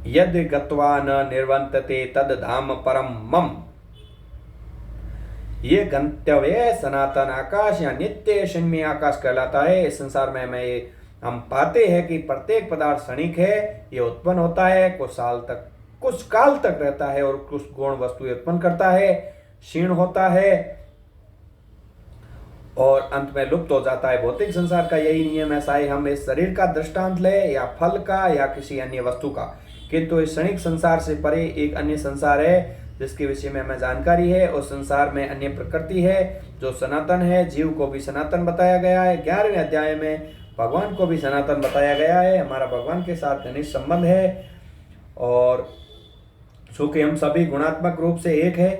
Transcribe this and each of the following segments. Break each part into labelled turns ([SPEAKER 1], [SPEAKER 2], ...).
[SPEAKER 1] यद गत्वा न निर्वंतते तद धाम परम मम। ये गंतव्य सनातन आकाश या नित्य शून्य आकाश कहलाता है। इस संसार में हम पाते हैं कि प्रत्येक पदार्थ क्षणिक है, ये उत्पन्न होता है, कुछ काल तक रहता है और कुछ गौण वस्तु उत्पन्न करता है, क्षीण होता है और अंत में लुप्त हो जाता है। भौतिक संसार का यही नियम है, चाहे हम इस शरीर का दृष्टांत ले या फल का या किसी अन्य वस्तु का। किंतु इस क्षणिक संसार से परे एक अन्य संसार है जिसके विषय में हमें जानकारी है। उस संसार में अन्य प्रकृति है जो सनातन है। जीव को भी सनातन बताया गया है। 11वें अध्याय में भगवान को भी सनातन बताया गया है। हमारा भगवान के साथ घनिष्ठ संबंध है और चूंकि हम सभी गुणात्मक रूप से एक है,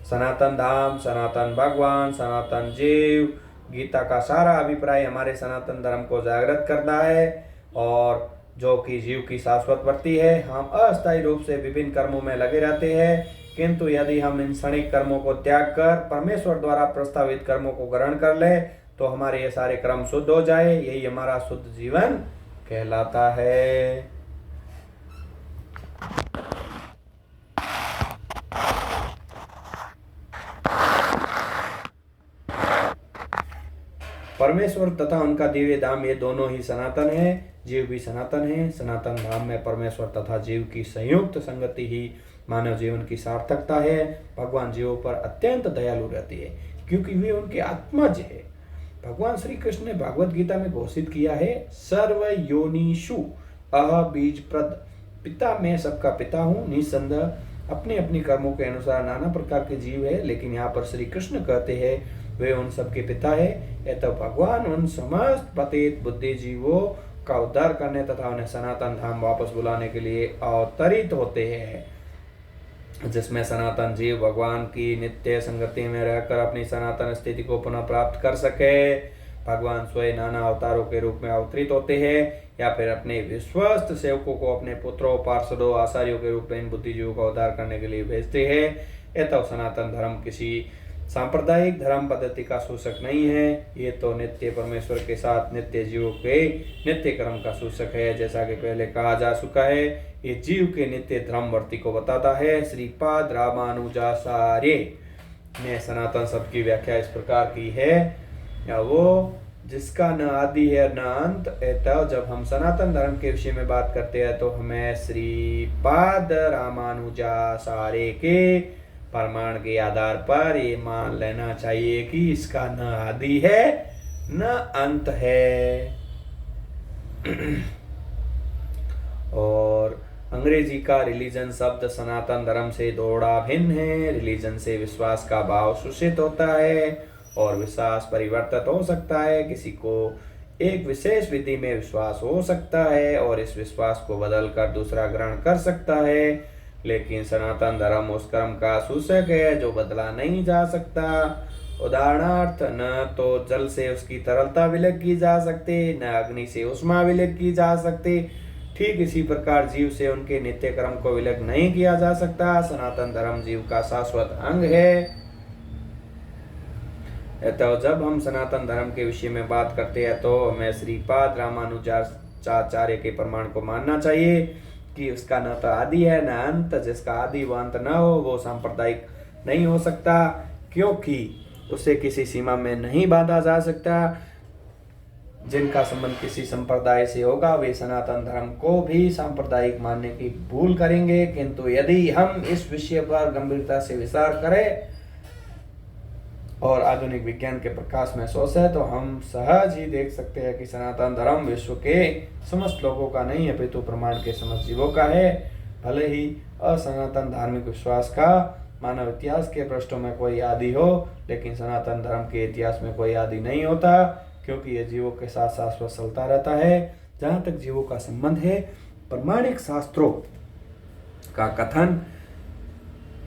[SPEAKER 1] सनातन धाम, सनातन भगवान, सनातन जीव, गीता का सारा अभिप्राय हमारे सनातन धर्म को जागृत करना है और जो कि जीव की शाश्वत वृत्ति है। हम अस्थायी रूप से विभिन्न कर्मों में लगे रहते हैं, किंतु यदि हम इन क्षणिक कर्मों को त्याग कर परमेश्वर द्वारा प्रस्तावित कर्मों को ग्रहण कर ले तो हमारे ये सारे कर्म शुद्ध हो जाए। यही हमारा शुद्ध जीवन कहलाता है। परमेश्वर तथा उनका दिव्य धाम ये दोनों ही सनातन है। जीव भी सनातन है। सनातन धाम में परमेश्वर तथा जीव की संयुक्त संगति ही मानव जीवन की सार्थकता है। भगवान जीवों पर अत्यंत दयालु रहती है क्योंकि वे उनके आत्मज है। भगवान श्री कृष्ण ने भागवत गीता में घोषित किया है, सर्व योनिषु अह बीज प्रद, पिता मैं सबका पिता हूँ। निसंदेह अपने अपने कर्मों के अनुसार नाना प्रकार के जीव है, लेकिन यहाँ पर श्री कृष्ण कहते हैं वे उन सबके पिता है। यह तो भगवान उन समस्त पतित बुद्धि जीवों का उद्धार करने तथा उन्हें सनातन धाम वापस बुलाने के लिए अवतरित होते हैं, जिसमें सनातन जीव भगवान की नित्य संगति में रहकर अपनी सनातन स्थिति को पुनः प्राप्त कर सके। भगवान स्वयं नाना अवतारों के रूप में अवतरित होते हैं या फिर अपने विश्वस्त सेवकों को अपने पुत्रों, पार्षदों, आचार्यों के रूप में इन बुद्धिजीवों का उद्धार करने के लिए भेजते हैं। यह तो सनातन धर्म किसी सांप्रदायिक धर्म पद्धति का सूचक नहीं है, ये तो नित्य परमेश्वर के साथ नित्य जीवों के नित्य कर्म का सूचक है। जैसा कि पहले कहा जा चुका है, ये जीव के नित्य धर्म वर्ती को बताता है। श्रीपाद रामानुजाचार्य ने सनातन शब्द की व्याख्या इस प्रकार की है, या वो जिसका न आदि है न अंत। तो जब हम सनातन धर्म के विषय में बात करते हैं तो हमें श्रीपाद रामानुजाचार्य के प्रमाण के आधार पर ये मान लेना चाहिए कि इसका न आदि है न अंत है। और अंग्रेजी का रिलीजन शब्द सनातन धर्म से थोड़ा भिन्न है। रिलीजन से विश्वास का भाव सूचित होता है और विश्वास परिवर्तित हो सकता है। किसी को एक विशेष विधि में विश्वास हो सकता है और इस विश्वास को बदलकर दूसरा ग्रहण कर सकता है, लेकिन सनातन धर्म उस कर्म का सूचक है जो बदला नहीं जा सकता। उदाहरणार्थ, न तो जल से उसकी तरलता विलय की जा सकती, न अग्नि से उष्मा विलय की जा सकती। ठीक इसी प्रकार जीव से उनके नित्य कर्म को विलय नहीं किया जा सकता। सनातन धर्म जीव का शाश्वत अंग है। तो जब हम सनातन धर्म के विषय में बात करते हैं तो हमें श्रीपाद रामानुजाचार्य के प्रमाण को मानना चाहिए कि उसका न तो आदि है न अंत। जिसका आदि व अंत न हो वो सांप्रदायिक नहीं हो सकता, क्योंकि उसे किसी सीमा में नहीं बांधा जा सकता। जिनका संबंध किसी संप्रदाय से होगा वे सनातन धर्म को भी सांप्रदायिक मानने की भूल करेंगे। किंतु यदि हम इस विषय पर गंभीरता से विचार करें और आधुनिक विज्ञान के प्रकाश में सोचें तो हम सहज ही देख सकते हैं कि सनातन धर्म विश्व के समस्त लोगों का नहीं अपितु प्रमाण के समस्त जीवों का है। भले ही असनातन धार्मिक विश्वास का मानव इतिहास के पृष्ठों में कोई आदि हो, लेकिन सनातन धर्म के इतिहास में कोई आदि नहीं होता, क्योंकि यह जीवों के साथ शाश्वत चलता रहता है। जहाँ तक जीवों का संबंध है, प्रमाणिक शास्त्रों का कथन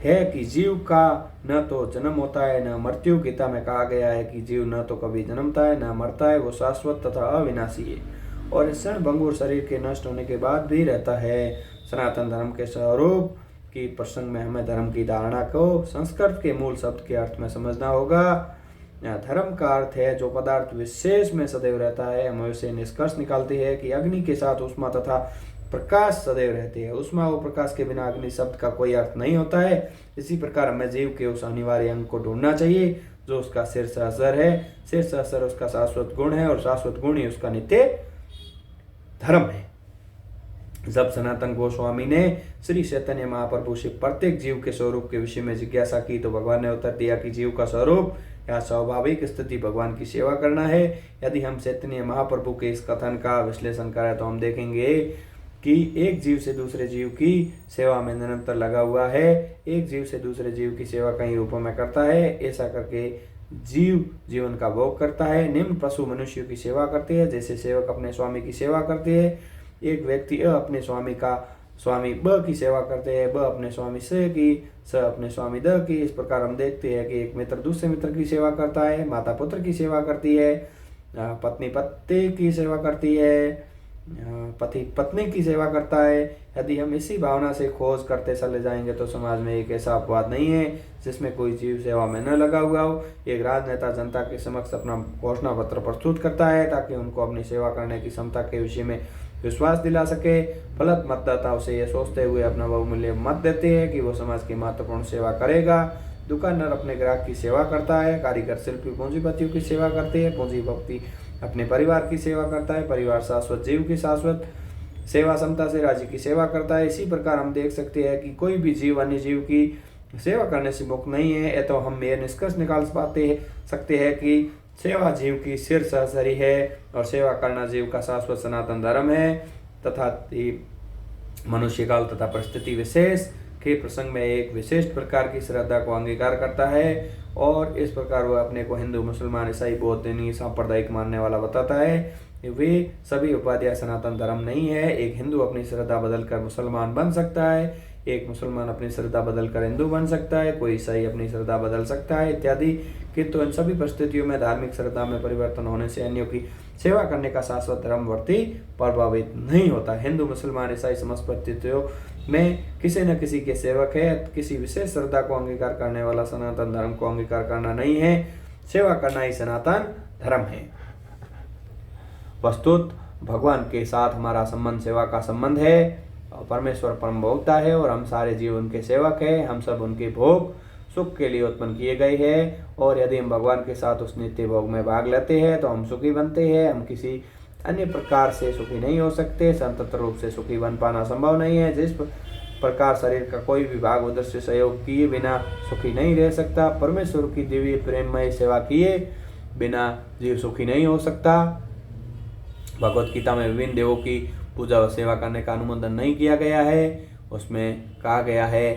[SPEAKER 1] है कि जीव का न तो जन्म होता है न मृत्यु। गीता में कहा गया है कि जीव न तो कभी जन्मता है न मरता है, वो शाश्वत तथा अविनाशी है और इस क्षण भंगुर शरीर के नष्ट होने के बाद भी रहता है। सनातन धर्म के स्वरूप की प्रसंग में हमें धर्म की धारणा को संस्कृत के मूल शब्द के अर्थ में समझना होगा। धर्म का अर्थ है जो पदार्थ विशेष में सदैव रहता है। हम उसे निष्कर्ष निकालते हैं कि अग्नि के साथ उष्मा तथा प्रकाश सदैव रहती है। उष्मा व प्रकाश के बिना अग्नि शब्द का कोई अर्थ नहीं होता है। इसी प्रकार हमें जीव के उस अनिवार्य अंग को ढूंढना चाहिए जो उसका शीर्ष असर है। शीर्ष असर उसका शाश्वत गुण है और शाश्वत गुण ही उसका नित्य धर्म है। जब सनातन गोस्वामी ने श्री चैतन्य महाप्रभु से प्रत्येक जीव के स्वरूप के विषय में जिज्ञासा की तो भगवान ने उत्तर दिया कि जीव का स्वरूप या स्वाभाविक स्थिति भगवान की सेवा करना है। यदि हम चैतन्य महाप्रभु के इस कथन का विश्लेषण करें तो हम देखेंगे कि एक जीव से दूसरे जीव की सेवा में निरंतर लगा हुआ है। एक जीव से दूसरे जीव की सेवा कई रूपों में करता है। ऐसा करके जीव जीवन का भोग करता है। निम्न पशु मनुष्यों की सेवा करते हैं, जैसे सेवक अपने स्वामी की सेवा करते हैं। एक व्यक्ति अपने स्वामी का स्वामी ब की सेवा करते हैं, ब अपने स्वामी से की, स अपने स्वामी द की। इस प्रकार हम देखते हैं कि एक मित्र दूसरे मित्र की सेवा करता है, माता पुत्र की सेवा करती है, पत्नी पति की सेवा करती है, पति पत्नी की सेवा करता है। यदि हम इसी भावना से खोज करते चले जाएंगे तो समाज में एक ऐसा अपवाद नहीं है जिसमें कोई जीव सेवा में न लगा हुआ हो। एक राजनेता जनता के समक्ष अपना घोषणा पत्र प्रस्तुत करता है ताकि उनको अपनी सेवा करने की क्षमता के विषय में विश्वास दिला सके। फलत मतदाता उसे यह सोचते हुए अपना बहुमूल्य मत देते हैं कि वो समाज की महत्वपूर्ण सेवा करेगा। दुकानदार अपने ग्राहक की सेवा करता है, कारीगर शिल्पी पूंजीपतियों की सेवा करते हैं, पूंजीपति अपने परिवार की सेवा करता है, परिवार शाश्वत जीव की शाश्वत सेवा क्षमता से राज्य की सेवा करता है। इसी प्रकार हम देख सकते हैं कि कोई भी जीव अन्य जीव की सेवा करने से मुक्त नहीं है। तो हम यह निष्कर्ष निकाल सकते हैं कि सेवा जीव की शीर्ष असरी है और सेवा करना जीव का शाश्वत सनातन धर्म है तथा मनुष्य काल तथा परिस्थिति विशेष के प्रसंग में एक विशेष प्रकार की श्रद्धा को अंगीकार करता है और इस प्रकार वह अपने को हिंदू मुसलमान ईसाई बौद्ध सांप्रदायिक मानने वाला बताता है। वे सभी उपाधियां सनातन धर्म नहीं है। एक हिंदू अपनी श्रद्धा बदलकर मुसलमान बन सकता है, एक मुसलमान अपनी श्रद्धा बदलकर हिंदू बन सकता है, कोई ईसाई अपनी श्रद्धा बदल सकता है इत्यादि। किंतु इन सभी परिस्थितियों में धार्मिक श्रद्धा में परिवर्तन होने से अन्यों की सेवा करने का शाश्वत धर्मवर्ती प्रभावित नहीं होता। हिंदू मुसलमान ईसाई समस्त परिस्थितियों में किसी न किसी के सेवक है। किसी विशेष श्रद्धा को अंगीकार करने वाला सनातन धर्म को अंगीकार करना नहीं है। सेवा करना ही सनातन धर्म है। वस्तुत भगवान के साथ हमारा संबंध सेवा का संबंध है। परमेश्वर परम भोक्ता है और हम सारे जीव उनके सेवक हैं। हम सब उनके भोग सुख के लिए उत्पन्न किए गए हैं और यदि हम भगवान के साथ उस नित्य भोग में भाग लेते हैं तो हम सुखी बनते हैं। हम किसी अन्य प्रकार से सुखी नहीं हो सकते। स्वतंत्र रूप से सुखी बन पाना संभव नहीं है। जिस प्रकार शरीर का कोई भी भाग उधर से सहयोग किए बिना सुखी नहीं रह सकता, परमेश्वर की दिव्य प्रेममय सेवा किए बिना जीव सुखी नहीं हो सकता। भगवत गीता में विभिन्न देवों की पूजा व सेवा करने का अनुमोदन नहीं किया गया है। उसमें कहा गया है